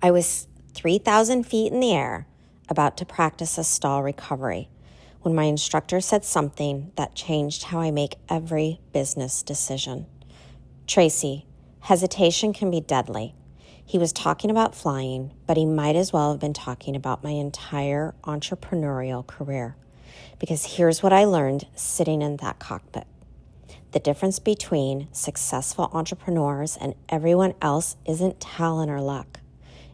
I was 3,000 feet in the air, about to practice a stall recovery, when my instructor said something that changed how I make every business decision. Tracy, hesitation can be deadly. He was talking about flying, but he might as well have been talking about my entire entrepreneurial career. Because here's what I learned sitting in that cockpit. The difference between successful entrepreneurs and everyone else isn't talent or luck.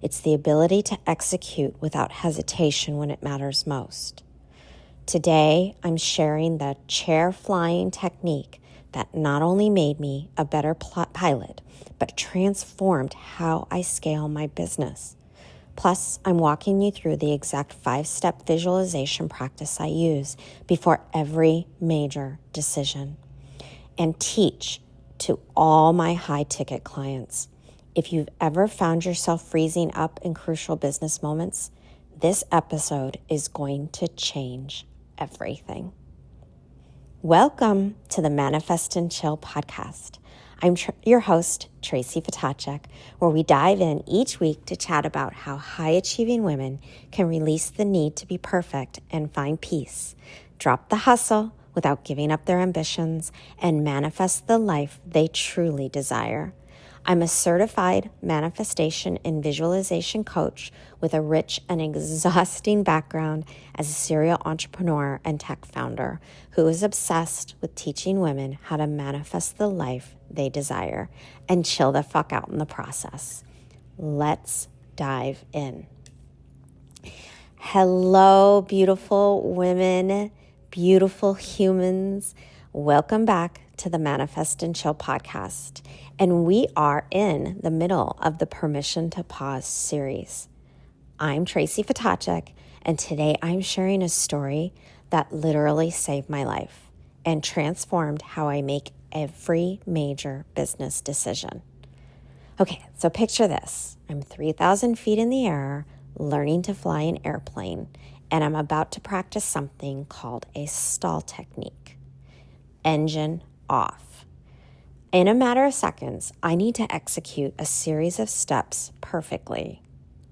It's the ability to execute without hesitation when it matters most. Today, I'm sharing the chair flying technique that not only made me a better pilot, but transformed how I scale my business. Plus, I'm walking you through the exact 5-step visualization practice I use before every major decision, and teach to all my high-ticket clients. If you've ever found yourself freezing up in crucial business moments, this episode is going to change everything. Welcome to the Manifest and Chill podcast. I'm your host, Tracy Ftacek, where we dive in each week to chat about how high-achieving women can release the need to be perfect and find peace, drop the hustle without giving up their ambitions, and manifest the life they truly desire. I'm a certified manifestation and visualization coach with a rich and exhausting background as a serial entrepreneur and tech founder who is obsessed with teaching women how to manifest the life they desire and chill the fuck out in the process. Let's dive in. Hello, beautiful women, beautiful humans. Welcome back to the Manifest and Chill podcast. And we are in the middle of the Permission to Pause series. I'm Tracy Ftacek, and today I'm sharing a story that literally saved my life and transformed how I make every major business decision. Okay, so picture this. I'm 3,000 feet in the air, learning to fly an airplane, and I'm about to practice something called a stall technique. Engine off. In a matter of seconds, I need to execute a series of steps perfectly.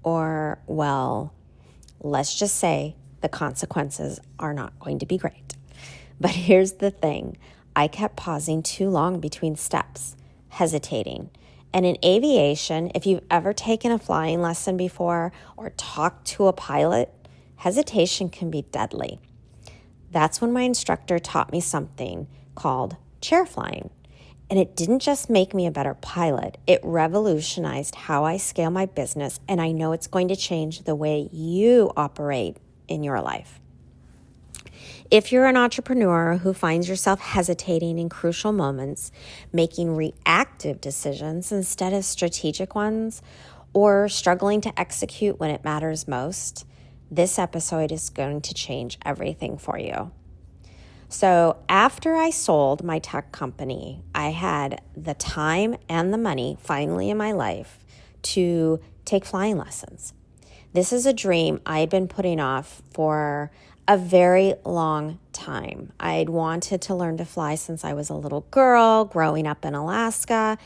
Or, well, let's just say the consequences are not going to be great. But here's the thing. I kept pausing too long between steps, hesitating. And in aviation, if you've ever taken a flying lesson before or talked to a pilot, hesitation can be deadly. That's when my instructor taught me something called chair flying. And it didn't just make me a better pilot, it revolutionized how I scale my business, and I know it's going to change the way you operate in your life. If you're an entrepreneur who finds yourself hesitating in crucial moments, making reactive decisions instead of strategic ones, or struggling to execute when it matters most, this episode is going to change everything for you. So after I sold my tech company, I had the time and the money finally in my life to take flying lessons. This is a dream I'd been putting off for a very long time. I'd wanted to learn to fly since I was a little girl growing up in Alaska.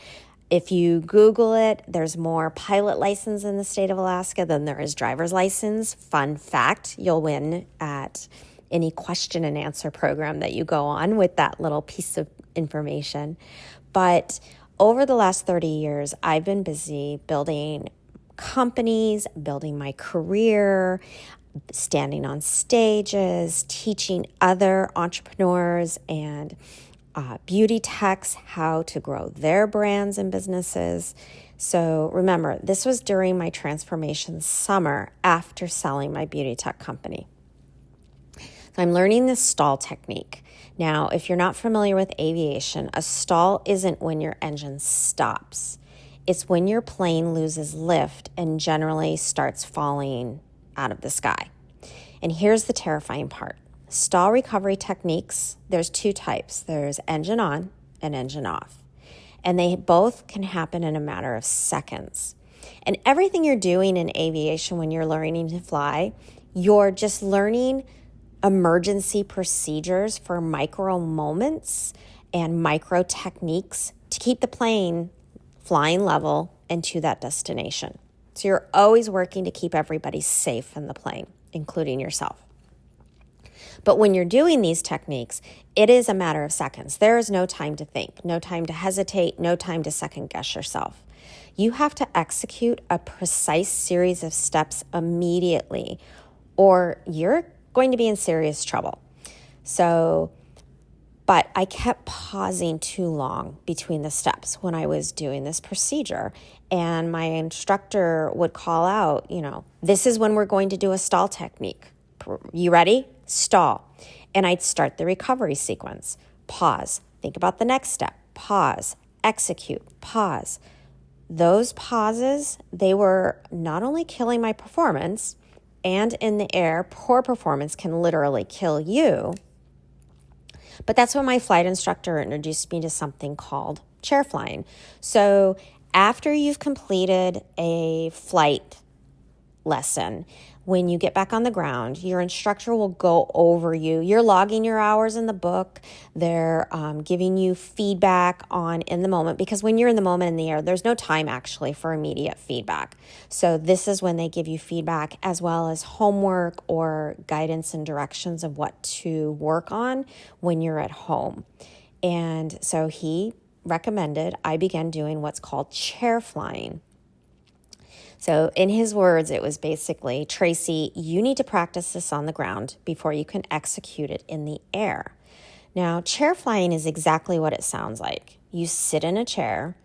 If you Google it, there's more pilot license in the state of Alaska than there is driver's license. Fun fact, you'll win at any question and answer program that you go on with that little piece of information. But over the last 30 years, I've been busy building companies, building my career, standing on stages, teaching other entrepreneurs and beauty techs how to grow their brands and businesses. So remember, this was during my transformation summer after selling my beauty tech company. I'm learning this stall technique. Now, if you're not familiar with aviation, a stall isn't when your engine stops. It's when your plane loses lift and generally starts falling out of the sky. And here's the terrifying part. Stall recovery techniques, there's two types. There's engine on and engine off. And they both can happen in a matter of seconds. And everything you're doing in aviation when you're learning to fly, you're just learning emergency procedures for micro moments and micro techniques to keep the plane flying level and to that destination. So you're always working to keep everybody safe in the plane, including yourself. But when you're doing these techniques, it is a matter of seconds. There is no time to think, no time to hesitate, no time to second guess yourself. You have to execute a precise series of steps immediately, or you're going to be in serious trouble. But I kept pausing too long between the steps when I was doing this procedure. And my instructor would call out, this is when we're going to do a stall technique. You ready? Stall. And I'd start the recovery sequence. Pause. Think about the next step. Pause. Execute. Pause. Those pauses, they were not only killing my performance, and in the air, poor performance can literally kill you. But that's when my flight instructor introduced me to something called chair flying. So after you've completed a flight lesson, when you get back on the ground, your instructor will go over you. You're logging your hours in the book. They're giving you feedback on in the moment, because when you're in the moment in the air, there's no time actually for immediate feedback. So this is when they give you feedback as well as homework or guidance and directions of what to work on when you're at home. And so he recommended I begin doing what's called chair flying. So in his words, it was basically, Tracy, you need to practice this on the ground before you can execute it in the air. Now, chair flying is exactly what it sounds like. You sit in a chair,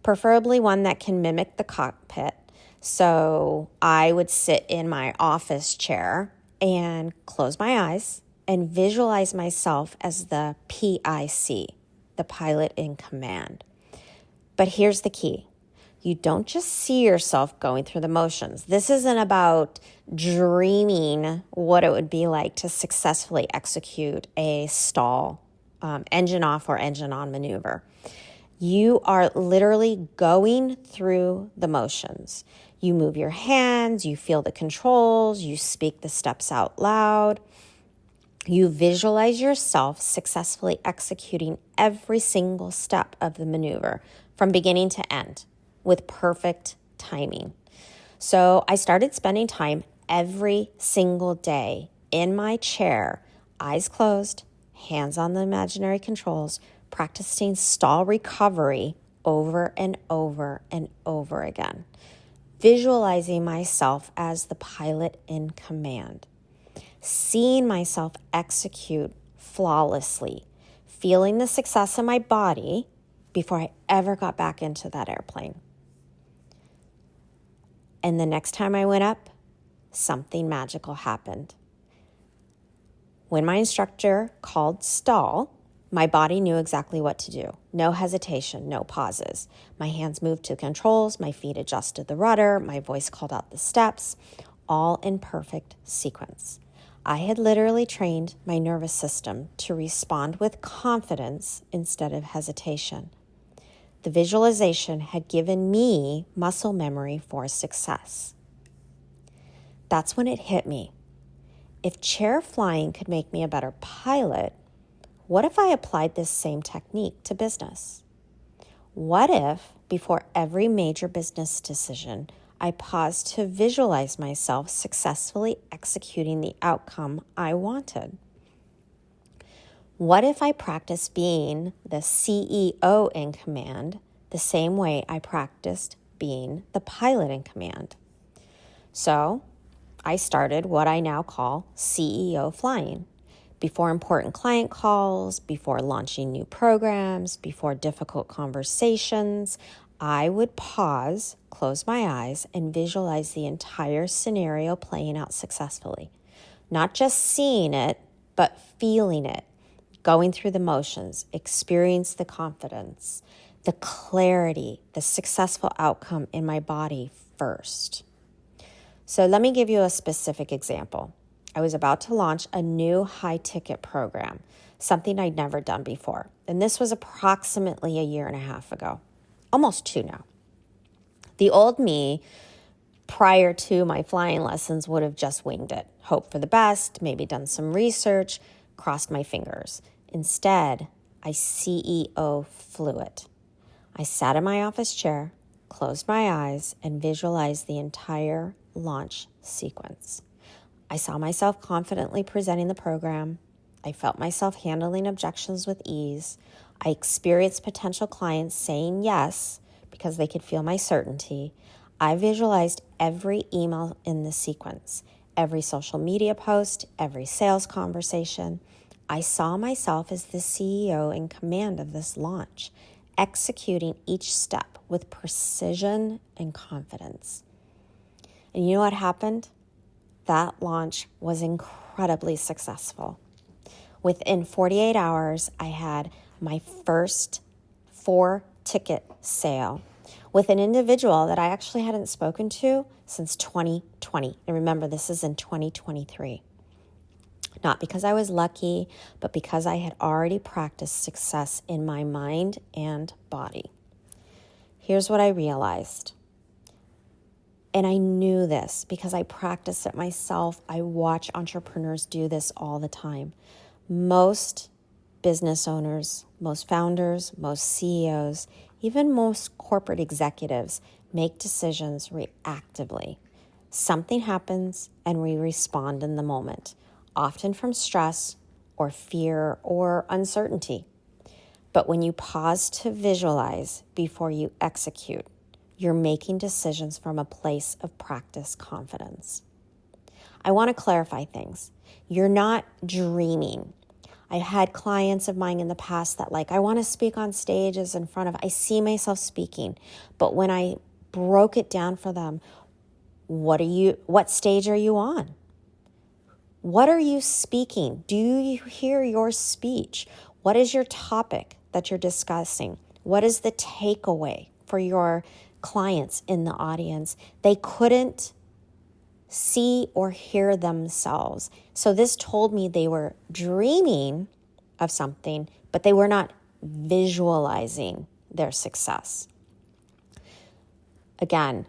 preferably one that can mimic the cockpit. So I would sit in my office chair and close my eyes and visualize myself as the PIC, the pilot in command. But here's the key. You don't just see yourself going through the motions. This isn't about dreaming what it would be like to successfully execute a stall, engine off or engine on maneuver. You are literally going through the motions. You move your hands, you feel the controls, you speak the steps out loud. You visualize yourself successfully executing every single step of the maneuver from beginning to end, with perfect timing. So I started spending time every single day in my chair, eyes closed, hands on the imaginary controls, practicing stall recovery over and over and over again, visualizing myself as the pilot in command, seeing myself execute flawlessly, feeling the success in my body before I ever got back into that airplane. And the next time I went up, something magical happened. When my instructor called stall, my body knew exactly what to do. No hesitation, no pauses. My hands moved to controls, my feet adjusted the rudder, my voice called out the steps, all in perfect sequence. I had literally trained my nervous system to respond with confidence instead of hesitation. The visualization had given me muscle memory for success. That's when it hit me. If chair flying could make me a better pilot, what if I applied this same technique to business? What if, before every major business decision, I paused to visualize myself successfully executing the outcome I wanted? What if I practiced being the CEO in command the same way I practiced being the pilot in command? So I started what I now call CEO flying. Before important client calls, before launching new programs, before difficult conversations, I would pause, close my eyes, and visualize the entire scenario playing out successfully. Not just seeing it, but feeling it. Going through the motions, experience the confidence, the clarity, the successful outcome in my body first. So let me give you a specific example. I was about to launch a new high-ticket program, something I'd never done before. And this was approximately a year and a half ago, almost 2 now. The old me, prior to my flying lessons, would have just winged it, hoped for the best, maybe done some research, crossed my fingers. Instead, I CEO flew it. I sat in my office chair, closed my eyes, and visualized the entire launch sequence. I saw myself confidently presenting the program. I felt myself handling objections with ease. I experienced potential clients saying yes because they could feel my certainty. I visualized every email in the sequence, every social media post, every sales conversation. I saw myself as the CEO in command of this launch, executing each step with precision and confidence. And you know what happened? That launch was incredibly successful. Within 48 hours, I had my first 4-ticket sale with an individual that I actually hadn't spoken to since 2020. And remember, this is in 2023. Not because I was lucky, but because I had already practiced success in my mind and body. Here's what I realized. And I knew this because I practiced it myself. I watch entrepreneurs do this all the time. Most business owners, most founders, most CEOs, even most corporate executives make decisions reactively. Something happens and we respond in the moment, often from stress or fear or uncertainty. But when you pause to visualize before you execute, you're making decisions from a place of practice confidence. I want to clarify things. You're not dreaming. I had clients of mine in the past that I want to speak on stages in front of, I see myself speaking. But when I broke it down for them, what stage are you on? What are you speaking? Do you hear your speech? What is your topic that you're discussing? What is the takeaway for your clients in the audience? They couldn't see or hear themselves. So this told me they were dreaming of something, but they were not visualizing their success. Again,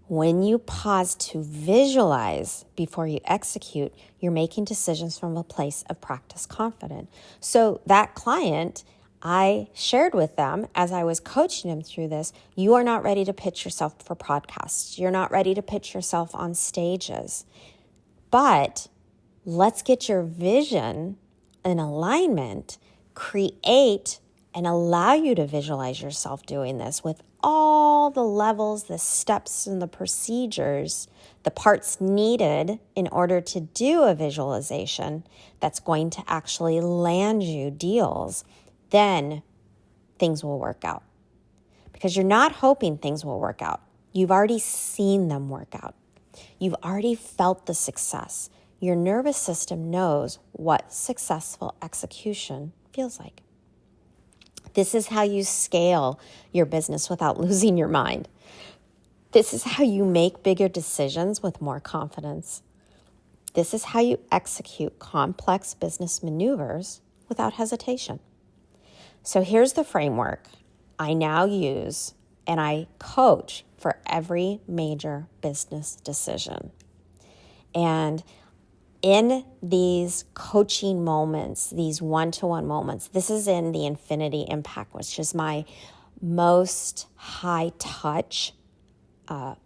when you pause to visualize before you execute, you're making decisions from a place of practice confident. So that client, I shared with them as I was coaching them through this, you are not ready to pitch yourself for podcasts. You're not ready to pitch yourself on stages. But let's get your vision in alignment, create and allow you to visualize yourself doing this with all the levels, the steps, and the procedures, the parts needed in order to do a visualization that's going to actually land you deals. Then things will work out. Because you're not hoping things will work out. You've already seen them work out. You've already felt the success. Your nervous system knows what successful execution feels like. This is how you scale your business without losing your mind. This is how you make bigger decisions with more confidence. This is how you execute complex business maneuvers without hesitation. So here's the framework I now use and I coach for every major business decision. And in these coaching moments, these one-to-one moments, this is in the Infinity Impact, which is my most high-touch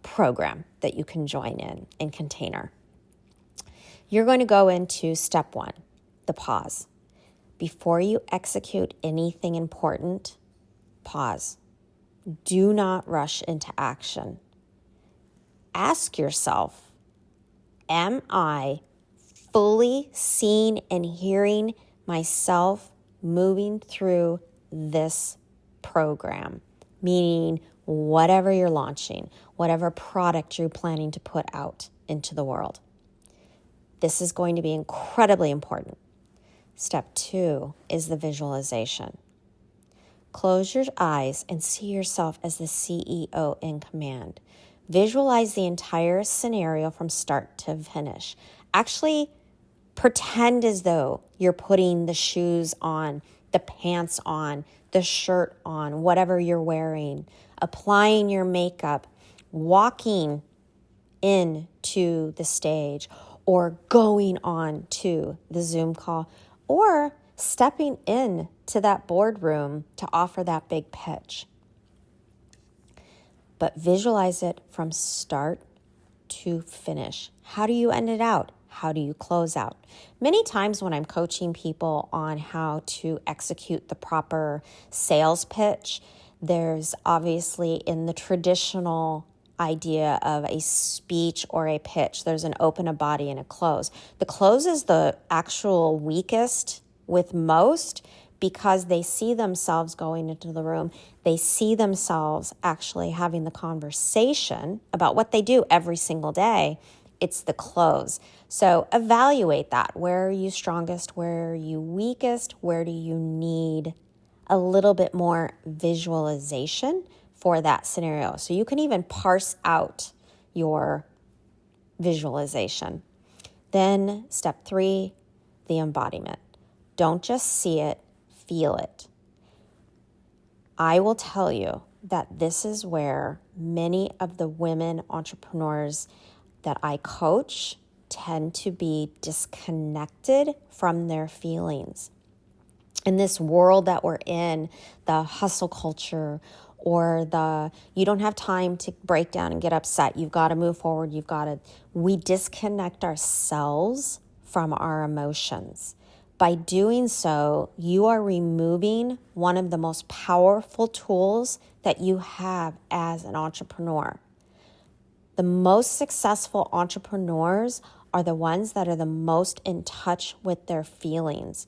program that you can join in Container. You're going to go into step 1, the pause. Before you execute anything important, pause. Do not rush into action. Ask yourself, am I fully seeing and hearing myself moving through this program? Meaning whatever you're launching, whatever product you're planning to put out into the world. This is going to be incredibly important. Step 2 is the visualization. Close your eyes and see yourself as the CEO in command. Visualize the entire scenario from start to finish. Actually, pretend as though you're putting the shoes on, the pants on, the shirt on, whatever you're wearing, applying your makeup, walking into the stage, or going on to the Zoom call, or stepping in to that boardroom to offer that big pitch. but visualize it from start to finish. How do you end it out? How do you close out? Many times when I'm coaching people on how to execute the proper sales pitch, there's obviously in the traditional idea of a speech or a pitch, there's an open, a body, and a close. The close is the actual weakest with most because they see themselves going into the room. They see themselves actually having the conversation about what they do every single day. It's the close. So evaluate that. Where are you strongest? Where are you weakest? Where do you need a little bit more visualization for that scenario? So you can even parse out your visualization. Then step 3, the embodiment. Don't just see it, feel it. I will tell you that this is where many of the women entrepreneurs that I coach tend to be disconnected from their feelings. In this world that we're in, the hustle culture or you don't have time to break down and get upset. You've got to move forward. We disconnect ourselves from our emotions. By doing so, you are removing one of the most powerful tools that you have as an entrepreneur. The most successful entrepreneurs are the ones that are the most in touch with their feelings.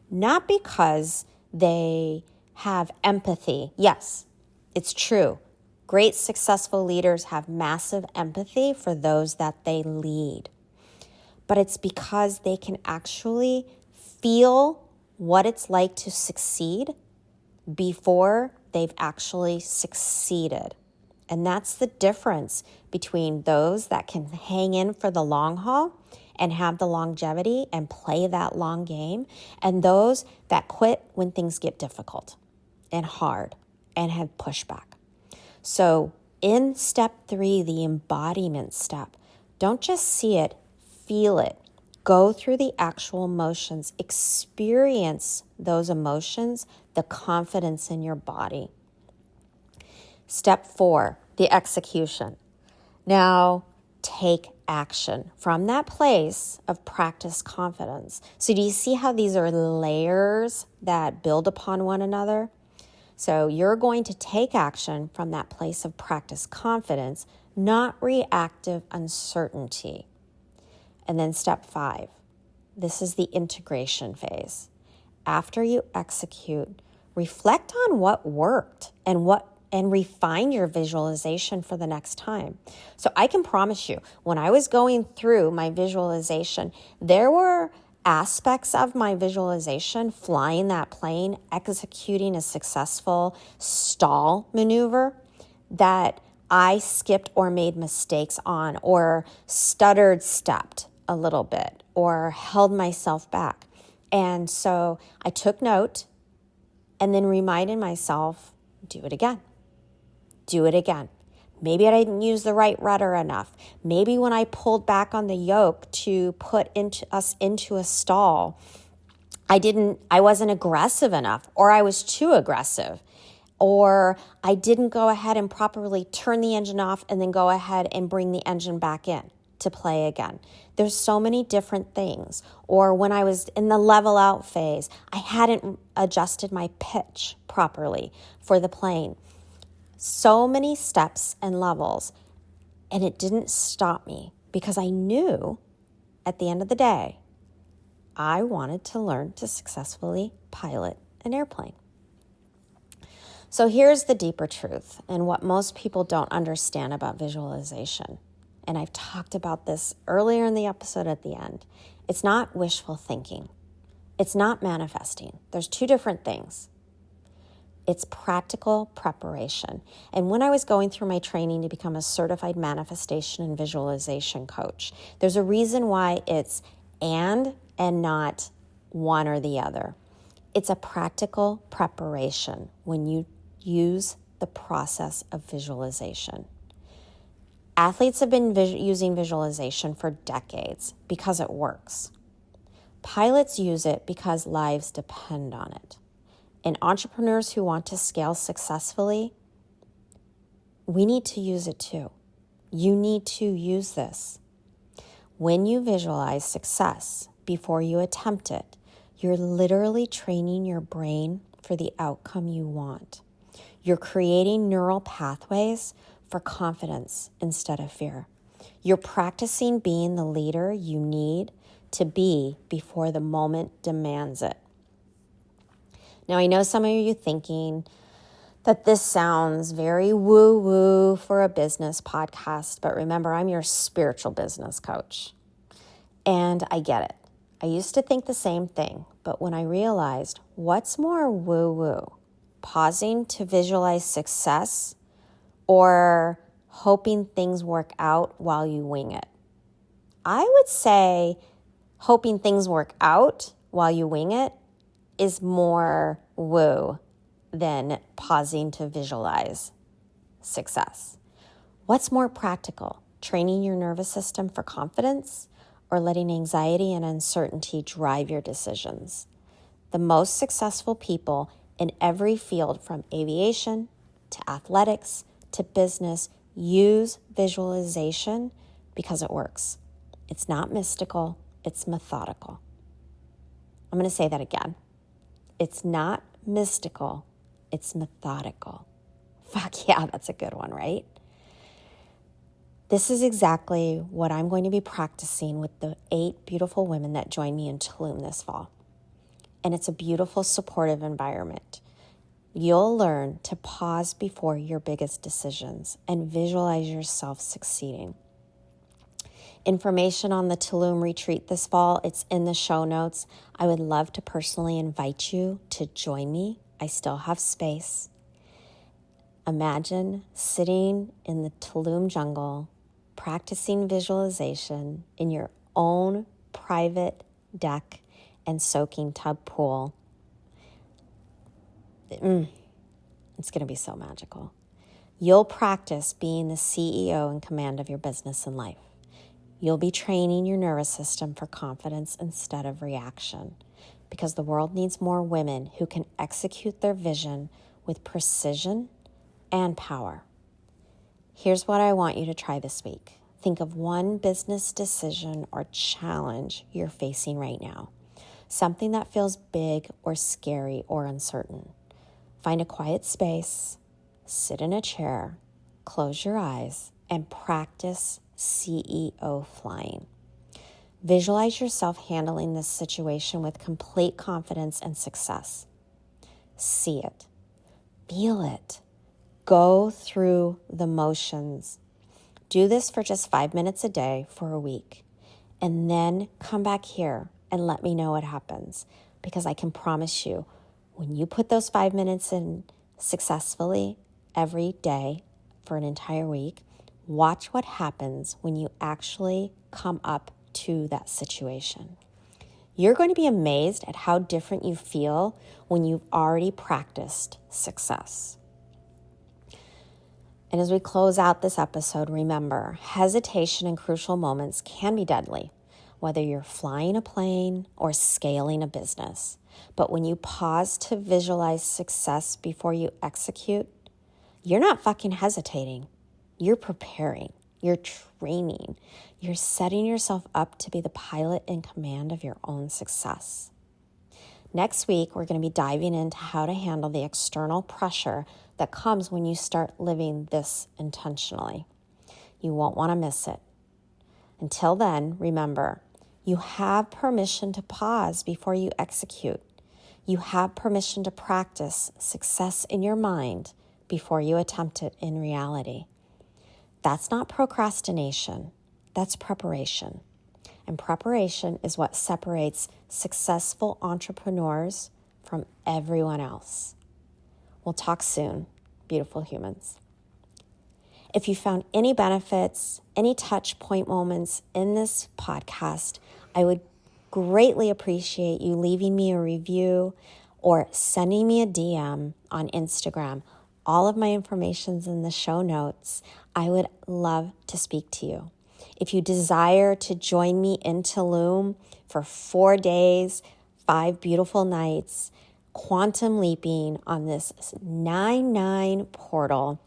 Not because they have empathy. Yes, it's true. Great successful leaders have massive empathy for those that they lead. But it's because they can actually feel what it's like to succeed before they've actually succeeded. And that's the difference between those that can hang in for the long haul and have the longevity and play that long game, and those that quit when things get difficult and hard and have pushback. So in step 3, the embodiment step, don't just see it, feel it. Go through the actual emotions, experience those emotions, the confidence in your body. Step 4, the execution. Now, take action from that place of practice confidence. So do you see how these are layers that build upon one another? So you're going to take action from that place of practice confidence, not reactive uncertainty. And then step 5, this is the integration phase. After you execute, reflect on what worked and refine your visualization for the next time. So I can promise you, when I was going through my visualization, there were aspects of my visualization, flying that plane, executing a successful stall maneuver, that I skipped or made mistakes on, or stepped a little bit, or held myself back. And so I took note and then reminded myself, do it again. Do it again. Maybe I didn't use the right rudder enough. Maybe when I pulled back on the yoke to put us into a stall, I wasn't aggressive enough, or I was too aggressive, or I didn't go ahead and properly turn the engine off and then go ahead and bring the engine back in to play again. There's so many different things. Or when I was in the level out phase, I hadn't adjusted my pitch properly for the plane. So many steps and levels, and it didn't stop me because I knew at the end of the day, I wanted to learn to successfully pilot an airplane. So here's the deeper truth and what most people don't understand about visualization. And I've talked about this earlier in the episode at the end. It's not wishful thinking. It's not manifesting. There's two different things. It's practical preparation. And when I was going through my training to become a certified manifestation and visualization coach, there's a reason why it's and not one or the other. It's a practical preparation when you use the process of visualization. Athletes have been using visualization for decades because it works. Pilots use it because lives depend on it. And entrepreneurs who want to scale successfully, we need to use it too. You need to use this. When you visualize success before you attempt it, you're literally training your brain for the outcome you want. You're creating neural pathways for confidence instead of fear. You're practicing being the leader you need to be before the moment demands it. Now, I know some of you thinking that this sounds very woo-woo for a business podcast, but remember, I'm your spiritual business coach. And I get it. I used to think the same thing, but when I realized what's more woo-woo, pausing to visualize success or hoping things work out while you wing it? I would say hoping things work out while you wing it is more woo than pausing to visualize success. What's more practical, training your nervous system for confidence or letting anxiety and uncertainty drive your decisions? The most successful people in every field, from aviation to athletics to business, use visualization because it works. It's not mystical, it's methodical. I'm going to say that again. It's not mystical, it's methodical. Fuck yeah, that's a good one, right? This is exactly what I'm going to be practicing with the 8 beautiful women that join me in Tulum this fall. And it's a beautiful, supportive environment. You'll learn to pause before your biggest decisions and visualize yourself succeeding. Information on the Tulum retreat this fall, it's in the show notes. I would love to personally invite you to join me. I still have space. Imagine sitting in the Tulum jungle, practicing visualization in your own private deck and soaking tub pool. It's going to be so magical. You'll practice being the CEO in command of your business and life. You'll be training your nervous system for confidence instead of reaction, because the world needs more women who can execute their vision with precision and power. Here's what I want you to try this week. Think of one business decision or challenge you're facing right now, something that feels big or scary or uncertain. Find a quiet space, sit in a chair, close your eyes, and practice CEO flying. Visualize yourself handling this situation with complete confidence and success. See it. Feel it. Go through the motions. Do this for just 5 minutes a day for a week, and then come back here and let me know what happens, because I can promise you, when you put those 5 minutes in successfully every day for an entire week, watch what happens when you actually come up to that situation. You're going to be amazed at how different you feel when you've already practiced success. And as we close out this episode, remember, hesitation in crucial moments can be deadly, whether you're flying a plane or scaling a business. But when you pause to visualize success before you execute, you're not fucking hesitating. You're preparing. You're training. You're setting yourself up to be the pilot in command of your own success. Next week, we're going to be diving into how to handle the external pressure that comes when you start living this intentionally. You won't want to miss it. Until then, remember, you have permission to pause before you execute. You have permission to practice success in your mind before you attempt it in reality. That's not procrastination. That's preparation. And preparation is what separates successful entrepreneurs from everyone else. We'll talk soon, beautiful humans. If you found any benefits, any touch point moments in this podcast, I would greatly appreciate you leaving me a review or sending me a DM on Instagram. All of my information's in the show notes. I would love to speak to you. If you desire to join me in Tulum for 4 days, 5 beautiful nights, quantum leaping on this 9-9 portal,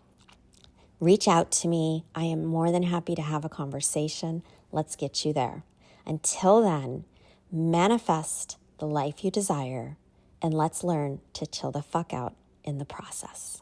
Reach out to me. I am more than happy to have a conversation. Let's get you there. Until then, manifest the life you desire, and let's learn to chill the fuck out in the process.